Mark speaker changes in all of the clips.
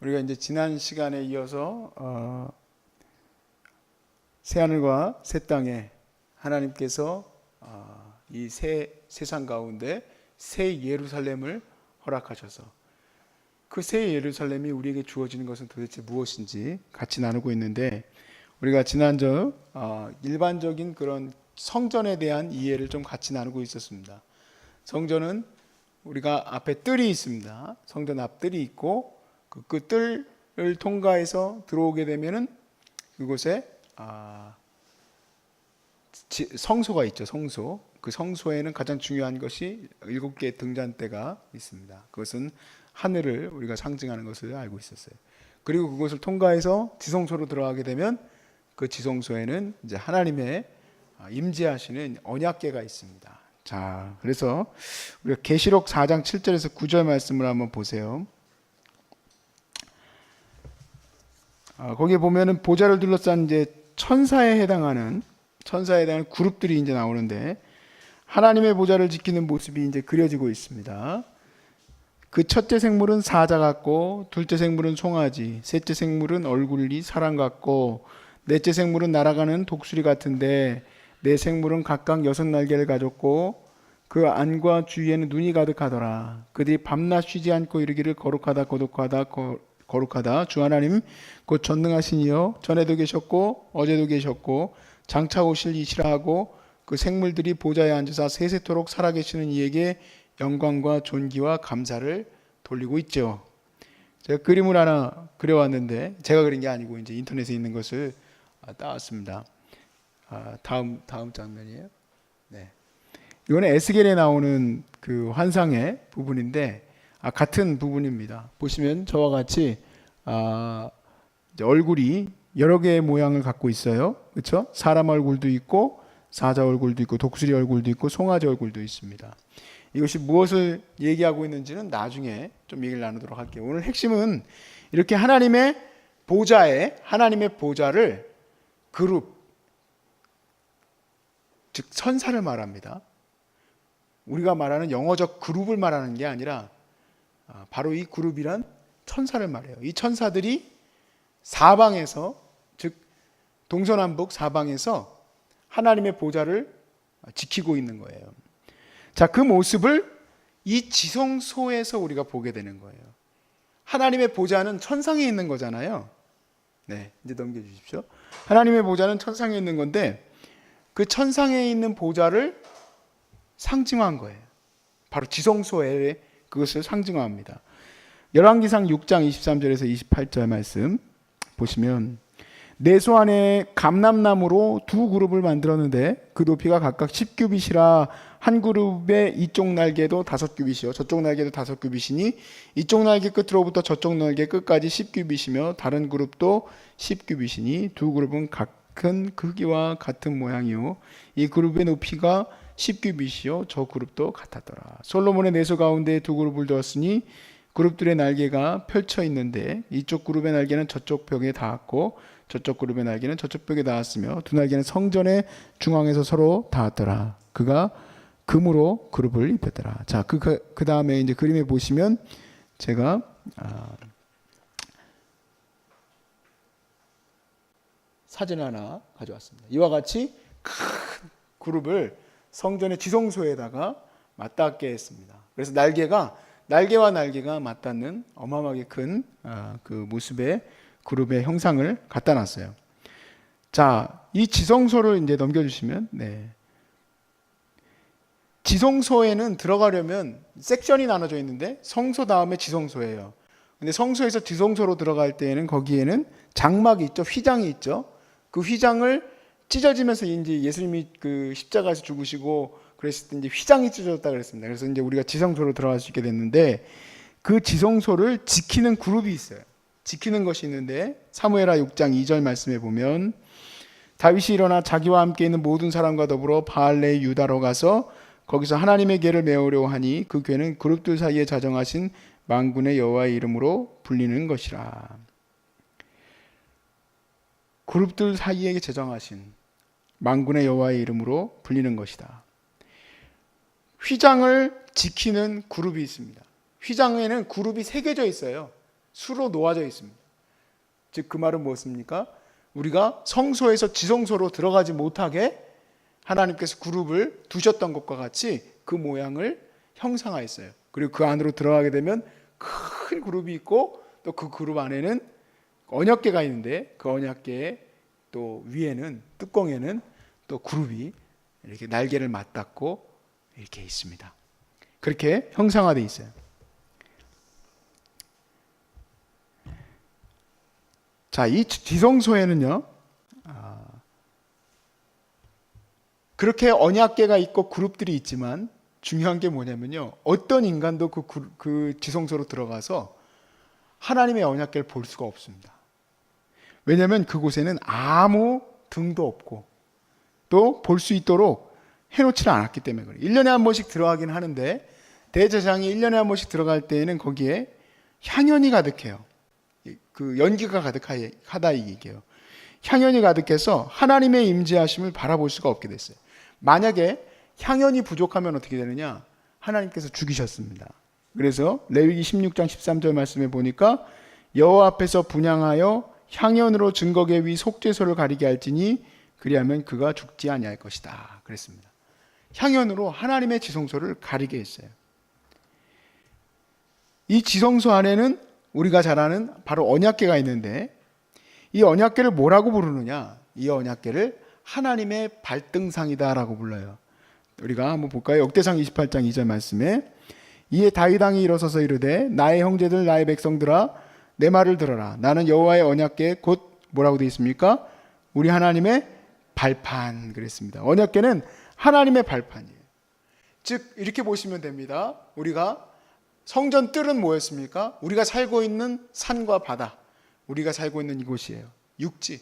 Speaker 1: 우리가 이제 지난 시간에 이어서 새 하늘과 새 땅에 하나님께서 이 새 세상 가운데 새 예루살렘을 허락하셔서 그 새 예루살렘이 우리에게 주어지는 것은 도대체 무엇인지 같이 나누고 있는데, 우리가 지난주 일반적인 그런 성전에 대한 이해를 좀 같이 나누고 있었습니다. 성전은 우리가 앞에 뜰이 있습니다. 성전 앞 뜰이 있고 그 뜰을 통과해서 들어오게 되면은 그곳에 성소가 있죠. 성소. 그 성소에는 가장 중요한 것이 7개의 등잔대가 있습니다. 그것은 하늘을 우리가 상징하는 것을 알고 있었어요. 그리고 그것을 통과해서 지성소로 들어가게 되면 그 지성소에는 이제 하나님의 임재하시는 언약궤가 있습니다. 자, 그래서 우리가 계시록 4장 7절에서 9절 말씀을 한번 보세요. 거기에 보면은 보좌를 둘러싼 이제 천사에 해당하는 그룹들이 이제 나오는데, 하나님의 보좌를 지키는 모습이 이제 그려지고 있습니다. 그 첫째 생물은 사자 같고, 둘째 생물은 송아지, 셋째 생물은 얼굴이 사람 같고, 넷째 생물은 날아가는 독수리 같은데, 네 생물은 각각 6날개를 가졌고 그 안과 주위에는 눈이 가득하더라. 그들이 밤낮 쉬지 않고 이르기를 거룩하다 거룩하다 거룩하다 주 하나님 곧 전능하신 이여, 전에도 계셨고 어제도 계셨고 장차 오실 이시라 하고, 그 생물들이 보좌에 앉으사 세세토록 살아계시는 이에게 영광과 존귀와 감사를 돌리고 있죠. 제가 그림을 하나 그려왔는데, 제가 그린 게 아니고 이제 인터넷에 있는 것을 따왔습니다. 다음 장면이에요. 네. 이거는 에스겔에 나오는 그 환상의 부분인데, 같은 부분입니다. 보시면 저와 같이 얼굴이 여러 개의 모양을 갖고 있어요. 그렇죠? 사람 얼굴도 있고 사자 얼굴도 있고 독수리 얼굴도 있고 송아지 얼굴도 있습니다. 이것이 무엇을 얘기하고 있는지는 나중에 좀 얘기를 나누도록 할게요. 오늘 핵심은 이렇게 하나님의 보좌를 그룹, 즉 천사를 말합니다. 우리가 말하는 영어적 그룹을 말하는 게 아니라 바로 이 그룹이란 천사를 말해요. 이 천사들이 사방에서, 즉 동서남북 사방에서 하나님의 보좌를 지키고 있는 거예요. 자, 그 모습을 이 지성소에서 우리가 보게 되는 거예요. 하나님의 보좌는 천상에 있는 거잖아요. 네, 이제 넘겨주십시오. 하나님의 보좌는 천상에 있는 건데, 그 천상에 있는 보좌를 상징화한 거예요. 바로 지성소에 그것을 상징화합니다. 열왕기상 6장 23절에서 28절 말씀 보시면, 내소 안에 감람나무로 두 그룹을 만들었는데 그 높이가 각각 10규빗이라 한 그룹의 이쪽 날개도 5규빗이요 저쪽 날개도 5규빗이니 이쪽 날개 끝으로부터 저쪽 날개 끝까지 10규빗이며 다른 그룹도 10규빗이니 두 그룹은 큰 크기와 같은 모양이요 이 그룹의 높이가 10규빗이요 저 그룹도 같았더라. 솔로몬의 내소 가운데 두 그룹을 두었으니 그룹들의 날개가 펼쳐 있는데 이쪽 그룹의 날개는 저쪽 벽에 닿았고 저쪽 그룹의 날개는 저쪽 벽에 닿았으며 두 날개는 성전의 중앙에서 서로 닿았더라. 그가 금으로 그룹을 입혔더라. 자, 그 다음에 이제 그림에 보시면 제가 사진을 하나 가져왔습니다. 이와 같이 큰 그룹을 성전의 지성소에다가 맞닿게 했습니다. 그래서 날개와 날개가 맞닿는 어마어마하게 큰 그 모습의 그룹의 형상을 갖다 놨어요. 자, 이 지성소를 이제 넘겨주시면, 네. 지성소에는 들어가려면 섹션이 나눠져 있는데 성소 다음에 지성소예요. 근데 성소에서 지성소로 들어갈 때에는 거기에는 장막이 있죠. 휘장이 있죠. 그 휘장을 찢어지면서 이제 예수님이 그 십자가에서 죽으시고 그랬을 때 이제 휘장이 찢어졌다 그랬습니다. 그래서 이제 우리가 지성소로 들어갈 수 있게 됐는데, 그 지성소를 지키는 그룹이 있어요. 지키는 것이 있는데 사무엘하 6장 2절 말씀에 보면, 다윗이 일어나 자기와 함께 있는 모든 사람과 더불어 바알레 유다로 가서 거기서 하나님의 궤를 메우려 하니 그 궤는 그룹들 사이에 자정하신 만군의 여호와의 이름으로 불리는 것이라. 그룹들 사이에 자정하신 만군의 여호와의 이름으로 불리는 것이다. 휘장을 지키는 그룹이 있습니다. 휘장에는 그룹이 새겨져 있어요. 수로 놓아져 있습니다. 즉 그 말은 무엇입니까? 우리가 성소에서 지성소로 들어가지 못하게 하나님께서 그룹을 두셨던 것과 같이 그 모양을 형상화했어요. 그리고 그 안으로 들어가게 되면 큰 그룹이 있고 또 그 그룹 안에는 언약궤가 있는데 그 언약궤의 또 위에는 뚜껑에는 또 그룹이 이렇게 날개를 맞닿고 이렇게 있습니다. 그렇게 형상화되어 있어요. 자, 이 지성소에는요, 그렇게 언약궤가 있고 그룹들이 있지만 중요한 게 뭐냐면요, 어떤 인간도 그 지성소로 들어가서 하나님의 언약궤를 볼 수가 없습니다. 왜냐하면 그곳에는 아무 등도 없고 또 볼 수 있도록 해놓지를 않았기 때문에 그래요. 1년에 한 번씩 들어가긴 하는데 대제사장이 1년에 한 번씩 들어갈 때에는 거기에 향연이 가득해요. 그 연기가 가득하다 이 얘기예요. 향연이 가득해서 하나님의 임재하심을 바라볼 수가 없게 됐어요. 만약에 향연이 부족하면 어떻게 되느냐? 하나님께서 죽이셨습니다. 그래서 레위기 16장 13절 말씀에 보니까 여호와 앞에서 분향하여 향연으로 증거계 위 속죄소를 가리게 할지니 그리하면 그가 죽지 아니할 것이다 그랬습니다. 향연으로 하나님의 지성소를 가리게 했어요. 이 지성소 안에는 우리가 잘 아는 바로 언약궤가 있는데 이 언약궤를 뭐라고 부르느냐? 이 언약궤를 하나님의 발등상이다라고 불러요. 우리가 한번 볼까요? 역대상 28장 2절 말씀에 이에 다윗 왕이 일어서서 이르되 나의 형제들 나의 백성들아 내 말을 들어라. 나는 여호와의 언약궤 곧 뭐라고 되어 있습니까? 우리 하나님의 발판 그랬습니다. 언약궤는 하나님의 발판이에요. 즉 이렇게 보시면 됩니다. 우리가 성전 뜰은 뭐였습니까? 우리가 살고 있는 산과 바다, 우리가 살고 있는 이곳이에요. 육지.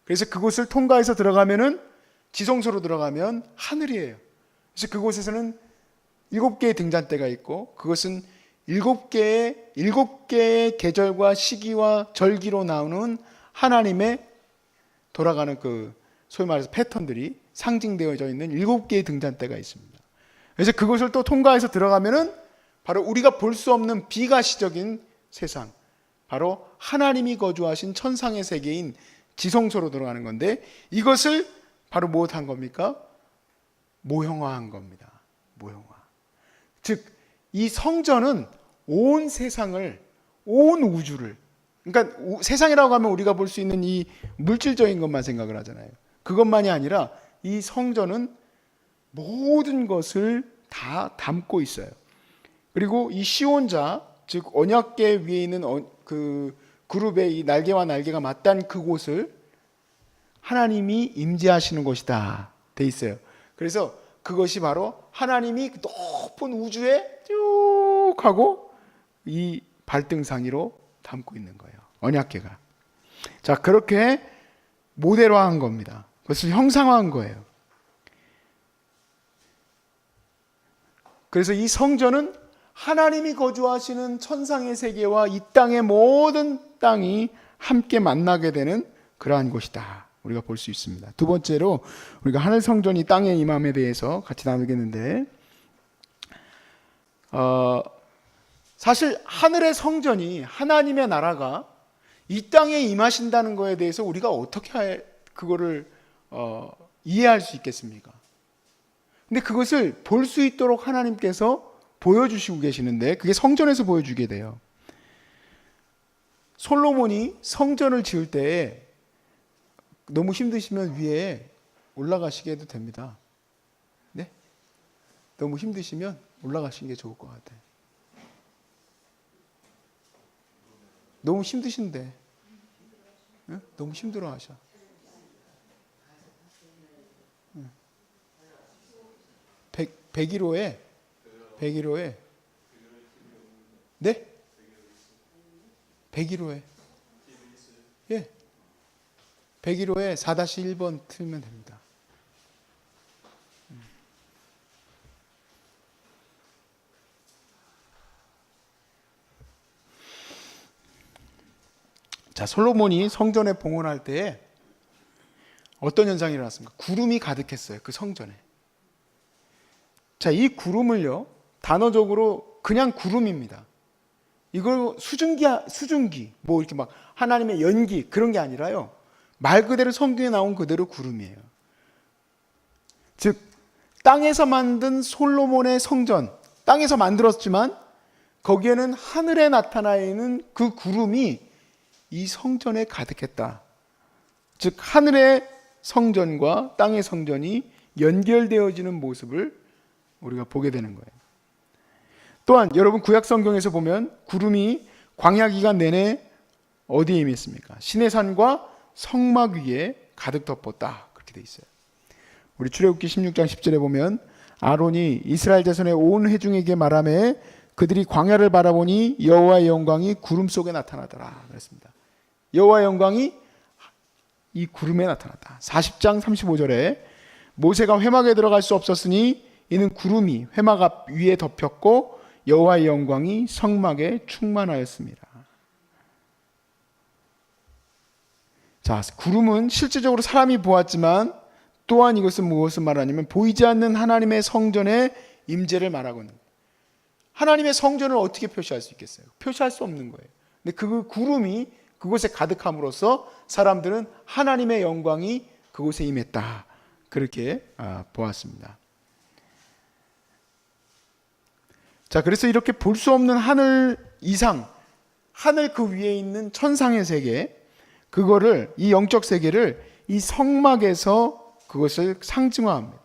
Speaker 1: 그래서 그곳을 통과해서 들어가면은 지성소로 들어가면 하늘이에요. 그래서 그곳에서는 7개의 등잔대가 있고 그것은 7개의 계절과 시기와 절기로 나오는 하나님의 돌아가는 그 소위 말해서 패턴들이 상징되어져 있는 7개의 등잔대가 있습니다. 그래서 그것을 또 통과해서 들어가면은 바로 우리가 볼 수 없는 비가시적인 세상, 바로 하나님이 거주하신 천상의 세계인 지성소로 들어가는 건데 이것을 바로 무엇한 겁니까? 모형화한 겁니다. 모형화. 즉, 이 성전은 온 세상을, 온 우주를, 그러니까 세상이라고 하면 우리가 볼 수 있는 이 물질적인 것만 생각을 하잖아요. 그것만이 아니라 이 성전은 모든 것을 다 담고 있어요. 그리고 이 시온자, 즉 언약궤 위에 있는 그 그룹의 이 날개와 날개가 맞닿은 그곳을 하나님이 임재하시는 곳이다 돼 있어요. 그래서 그것이 바로 하나님이 높은 우주에 쭉 하고 이 발등상이로 담고 있는 거예요. 언약궤가. 자, 그렇게 모델화한 겁니다. 그것을 형상화한 거예요. 그래서 이 성전은 하나님이 거주하시는 천상의 세계와 이 땅의 모든 땅이 함께 만나게 되는 그러한 곳이다. 우리가 볼 수 있습니다. 두 번째로 우리가 하늘 성전이 땅에 임함에 대해서 같이 나누겠는데 사실 하늘의 성전이 하나님의 나라가 이 땅에 임하신다는 것에 대해서 우리가 어떻게 그거를 이해할 수 있겠습니까? 근데 그것을 볼 수 있도록 하나님께서 보여주시고 계시는데 그게 성전에서 보여주게 돼요. 솔로몬이 성전을 지을 때 너무 힘드시면 위에 올라가시게 해도 됩니다. 네? 너무 힘드시면 올라가시는 게 좋을 것 같아요. 너무 힘드신데 네? 너무 힘들어 하셔. 101호에 네? 101호에 예. 101호에 4-1번 틀면 됩니다. 자, 솔로몬이 성전에 봉헌할 때에 어떤 현상이 일어났습니까? 구름이 가득했어요. 그 성전에. 자, 이 구름을요, 단어적으로 그냥 구름입니다. 이걸 수증기, 뭐 이렇게 막 하나님의 연기 그런 게 아니라요. 말 그대로 성경에 나온 그대로 구름이에요. 즉 땅에서 만든 솔로몬의 성전, 땅에서 만들었지만 거기에는 하늘에 나타나 있는 그 구름이 이 성전에 가득했다. 즉 하늘의 성전과 땅의 성전이 연결되어지는 모습을 우리가 보게 되는 거예요. 또한 여러분 구약 성경에서 보면 구름이 광야 기간 내내 어디에 임했습니까? 시내산과 성막 위에 가득 덮었다. 그렇게 돼 있어요. 우리 출애굽기 16장 10절에 보면 아론이 이스라엘 자손의 온 회중에게 말하매 그들이 광야를 바라보니 여호와의 영광이 구름 속에 나타나더라. 그랬습니다. 여호와의 영광이 이 구름에 나타났다. 40장 35절에 모세가 회막에 들어갈 수 없었으니 이는 구름이 회막 앞 위에 덮였고 여호와의 영광이 성막에 충만하였습니다. 자, 구름은 실제적으로 사람이 보았지만 또한 이것은 무엇을 말하냐면 보이지 않는 하나님의 성전의 임재를 말하고 있는 거예요. 하나님의 성전을 어떻게 표시할 수 있겠어요? 표시할 수 없는 거예요. 근데 그 구름이 그곳에 가득함으로써 사람들은 하나님의 영광이 그곳에 임했다. 그렇게 보았습니다. 자, 그래서 이렇게 볼 수 없는 하늘 이상, 하늘 그 위에 있는 천상의 세계, 그거를 이 영적 세계를 이 성막에서 그것을 상징화합니다.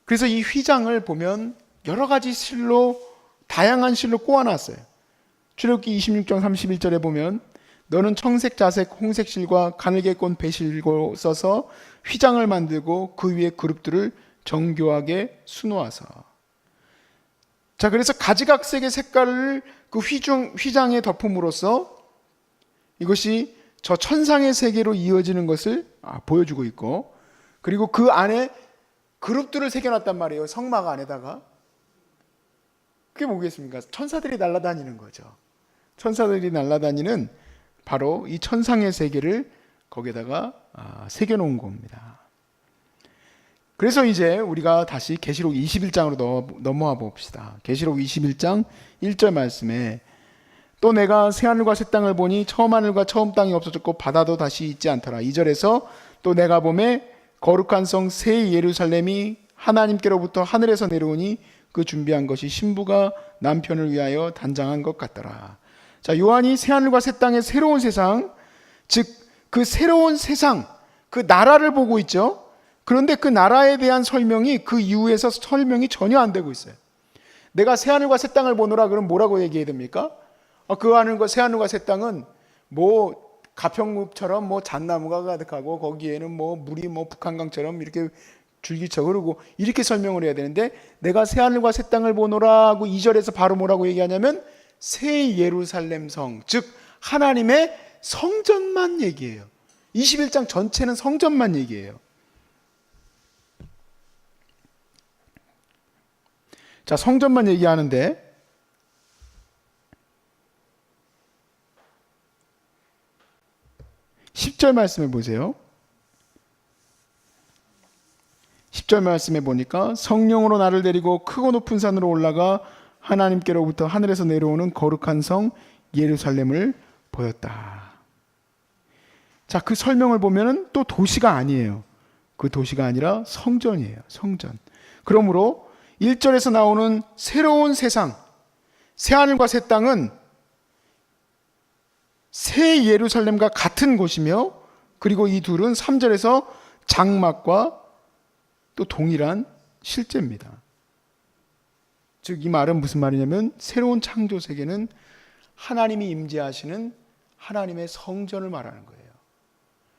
Speaker 1: 그래서 이 휘장을 보면 여러 가지 실로 다양한 실로 꼬아놨어요. 출애굽기 26장 31절에 보면 너는 청색, 자색, 홍색 실과 가늘게 꼰 배실고 써서 휘장을 만들고 그 위에 그룹들을 정교하게 수놓아서. 자, 그래서 가지각색의 색깔을 그 휘장에 덮음으로써 이것이 저 천상의 세계로 이어지는 것을 보여주고 있고, 그리고 그 안에 그룹들을 새겨놨단 말이에요. 성막 안에다가. 그게 뭐겠습니까? 천사들이 날아다니는 거죠. 천사들이 날아다니는 바로 이 천상의 세계를 거기에다가 새겨놓은 겁니다. 그래서 이제 우리가 다시 계시록 21장으로 넘어와 봅시다. 계시록 21장 1절 말씀에 또 내가 새하늘과 새 땅을 보니 처음 하늘과 처음 땅이 없어졌고 바다도 다시 있지 않더라. 2절에서 또 내가 보매 거룩한 성 새 예루살렘이 하나님께로부터 하늘에서 내려오니 그 준비한 것이 신부가 남편을 위하여 단장한 것 같더라. 자, 요한이 새하늘과 새 땅의 새로운 세상, 즉 그 새로운 세상, 그 나라를 보고 있죠. 그런데 그 나라에 대한 설명이 그 이후에서 설명이 전혀 안 되고 있어요. 내가 새하늘과 새 땅을 보노라 그럼 뭐라고 얘기해야 됩니까? 그 하늘과 새하늘과 새 땅은 뭐 가평읍처럼 뭐 잣나무가 가득하고 거기에는 뭐 물이 뭐 북한강처럼 이렇게 줄기차 흐르고 이렇게 설명을 해야 되는데 내가 새하늘과 새 땅을 보노라 하고 2절에서 바로 뭐라고 얘기하냐면 새 예루살렘 성, 즉 하나님의 성전만 얘기해요. 21장 전체는 성전만 얘기해요. 자, 성전만 얘기하는데 10절 말씀을 보세요. 10절 말씀에 보니까 성령으로 나를 데리고 크고 높은 산으로 올라가 하나님께로부터 하늘에서 내려오는 거룩한 성 예루살렘을 보였다. 자, 그 설명을 보면은 또 도시가 아니에요. 그 도시가 아니라 성전이에요. 성전. 그러므로 1절에서 나오는 새로운 세상, 새하늘과 새 땅은 새 예루살렘과 같은 곳이며, 그리고 이 둘은 3절에서 장막과 또 동일한 실제입니다. 즉 이 말은 무슨 말이냐면 새로운 창조 세계는 하나님이 임재하시는 하나님의 성전을 말하는 거예요.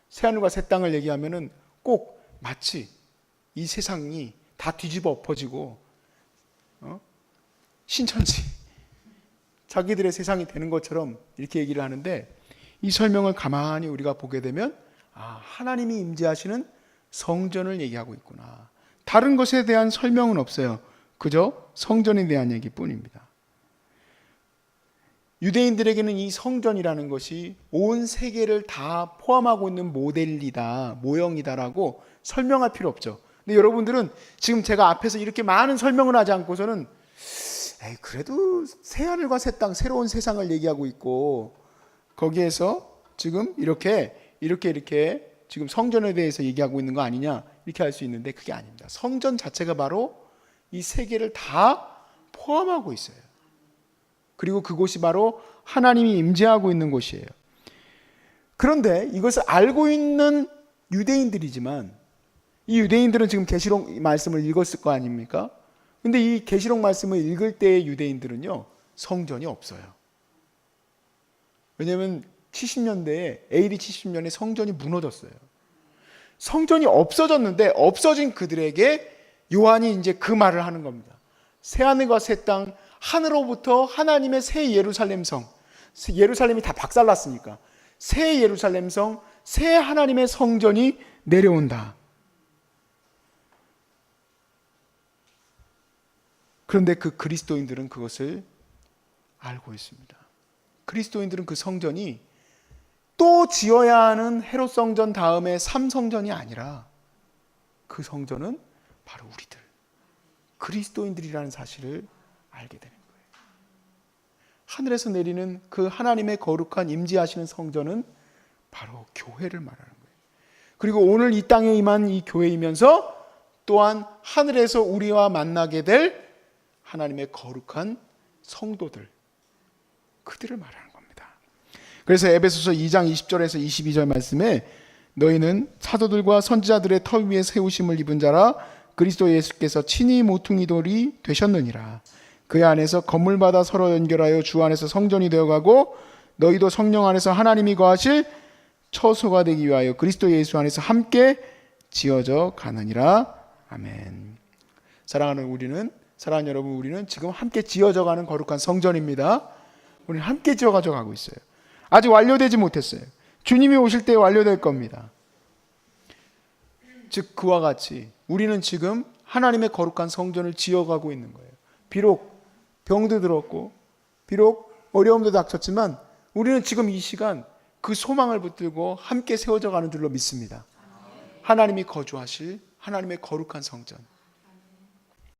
Speaker 1: 새하늘과 새 땅을 얘기하면은 꼭 마치 이 세상이 다 뒤집어 엎어지고 신천지 자기들의 세상이 되는 것처럼 이렇게 얘기를 하는데, 이 설명을 가만히 우리가 보게 되면 하나님이 임재하시는 성전을 얘기하고 있구나. 다른 것에 대한 설명은 없어요. 그저 성전에 대한 얘기뿐입니다. 유대인들에게는 이 성전이라는 것이 온 세계를 다 포함하고 있는 모델이다, 모형이다라고 설명할 필요 없죠. 근데 여러분들은 지금 제가 앞에서 이렇게 많은 설명을 하지 않고서는 에이, 그래도 새 하늘과 새 땅, 새로운 세상을 얘기하고 있고 거기에서 지금 이렇게 지금 성전에 대해서 얘기하고 있는 거 아니냐 이렇게 할 수 있는데 그게 아닙니다. 성전 자체가 바로 이 세계를 다 포함하고 있어요. 그리고 그곳이 바로 하나님이 임재하고 있는 곳이에요. 그런데 이것을 알고 있는 유대인들이지만 이 유대인들은 지금 계시록 말씀을 읽었을 거 아닙니까? 근데 이 계시록 말씀을 읽을 때의 유대인들은요, 성전이 없어요. 왜냐하면 70년대에 AD 70년에 성전이 무너졌어요. 성전이 없어졌는데 없어진 그들에게 요한이 이제 그 말을 하는 겁니다. 새하늘과 새 땅, 하늘로부터 하나님의 새 예루살렘 성, 예루살렘이 다 박살났으니까 새 예루살렘 성, 새 하나님의 성전이 내려온다. 그런데 그 그리스도인들은 그것을 알고 있습니다. 그리스도인들은 그 성전이 또 지어야 하는 헤롯 성전 다음에 3성전이 아니라 그 성전은 바로 우리들, 그리스도인들이라는 사실을 알게 되는 거예요. 하늘에서 내리는 그 하나님의 거룩한 임재하시는 성전은 바로 교회를 말하는 거예요. 그리고 오늘 이 땅에 임한 이 교회이면서 또한 하늘에서 우리와 만나게 될 하나님의 거룩한 성도들, 그들을 말하는 겁니다. 그래서 에베소서 2장 20절에서 22절 말씀에 너희는 사도들과 선지자들의 터 위에 세우심을 입은 자라 그리스도 예수께서 친히 모퉁이 돌이 되셨느니라. 그 안에서 건물마다 서로 연결하여 주 안에서 성전이 되어가고 너희도 성령 안에서 하나님이 거하실 처소가 되기 위하여 그리스도 예수 안에서 함께 지어져 가느니라. 아멘. 사랑하는 여러분, 우리는 지금 함께 지어져 가는 거룩한 성전입니다. 우리는 함께 지어져 가고 있어요. 아직 완료되지 못했어요. 주님이 오실 때 완료될 겁니다. 즉 그와 같이 우리는 지금 하나님의 거룩한 성전을 지어가고 있는 거예요. 비록 병도 들었고 비록 어려움도 닥쳤지만 우리는 지금 이 시간 그 소망을 붙들고 함께 세워져 가는 줄로 믿습니다. 하나님이 거주하실 하나님의 거룩한 성전,